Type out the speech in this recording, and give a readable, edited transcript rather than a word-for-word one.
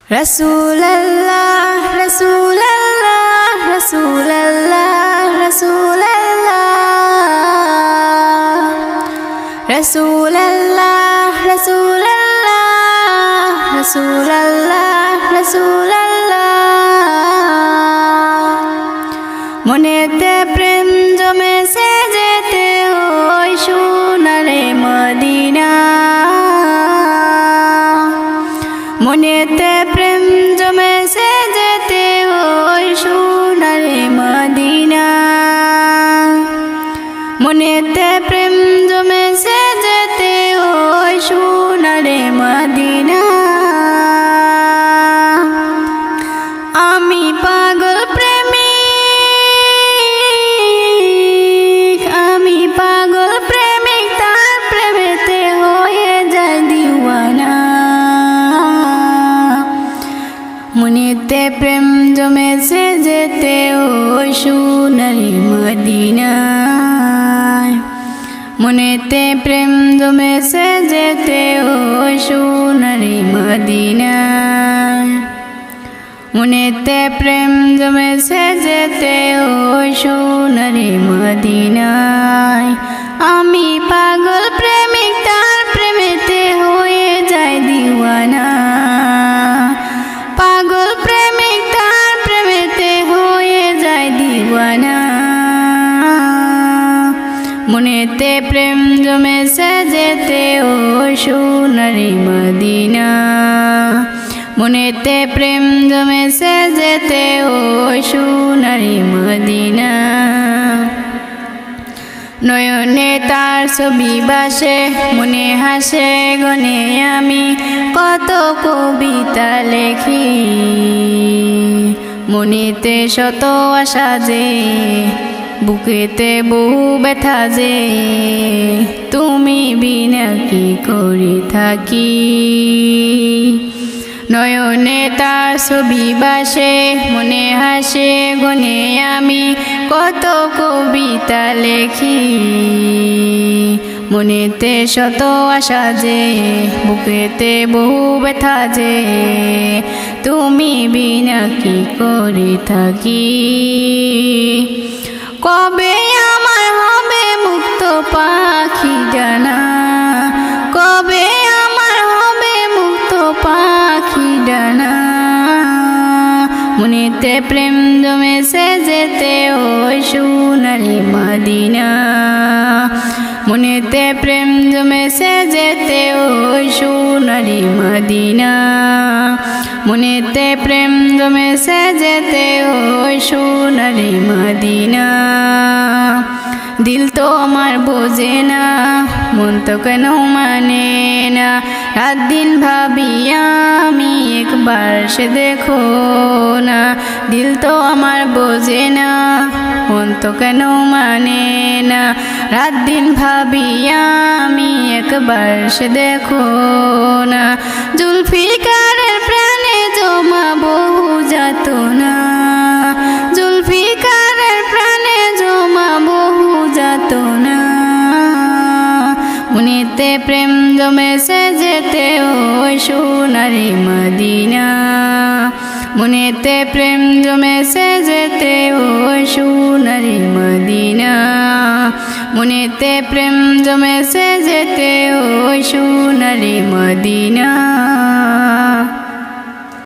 রাসূলুল্লাহ রাসূলুল্লাহ রাসূলুল্লাহ রাসূলুল্লাহ রাসূলুল্লাহ রাসূলুল্লাহ রাসূলুল্লাহ রাসূলুল্লাহ মনেতে প্রেম জমেছে যেতে ওই সোনারে মদিনা মনেতে প্রেম জমেছে যেতে ওই সোনারে মদিনা মনেতে প্রেম জমেছে যেতে ওই সোনারে মদিনা আমি পাগল প্রেমিক আমি পাগল প্রেমিক তার প্রেমেতে হয়ে যায় দিওয়ানা মনেতে প্রেম জমেছে যেতে ওই সোনারি মদিনায় মনেতে প্রেম জমেছে যেতে ওই সোনারি মদিনায় মনেতে প্রেম জমেছে যেতে ওই সোনারি মদিনায় আমি পাগল প্রেমিক তার প্রেমেতে হয়ে যায় দিওয়ানা পাগল প্রেমিক তার প্রেমেতে হয়ে যায় দিওয়ানা মনেতে প্রেম জমেছে যেতে ওই সোনারি মদিনা মনেতে প্রেম জমেছে যেতে ওই সোনারি মদিনা নয়নে তার ছবি বাসে মনে হাসে গনে আমি কত কবিতা লেখি মনেতে শত আশা যে বুকেতে বহু ব্যথা যে তুমি বিনা কি করে থাকি নয়নে তার ছবি বাসে মনে হাসে গনে আমি কত কবিতা লেখি মনেতে শত আশা যে বুকেতে বহু ব্যথা যে তুমি বিনা কি করে থাকি কবে আমার হবে মুক্ত পাখি ডানা কবে আমার হবে মুক্ত পাখি ডানা মনেতে প্রেম জমেছে যেতে ওই সোনারি মদিনা মনেতে প্রেম জমেছে যেতে ওই সোনারি মদিনা মনেতে প্রেম জমেছে যেতে ওই সোনারি মদিনা দিল তো আমার বোঝে না মন তো কেন মানে না রাত দিন ভাবি আমি একবার সে দেখো না দিল তো আমার বোঝে না মন তো কেন মানে না রাত দিন ভাবি আমি একবার সে দেখো না জুলফিকারের প্রাণে জমা বহু যাতনা জুলফিকারের প্রাণে জমা বহু যাতনা মনেতে প্রেম জমেছে যেতে ওই সোনারি মদিনা মনেতে প্রেম জমেছে যেতে ওই সোনারি মদিনা মনেতে প্রেম জমেছে যেতে ওই সোনারি মদিনা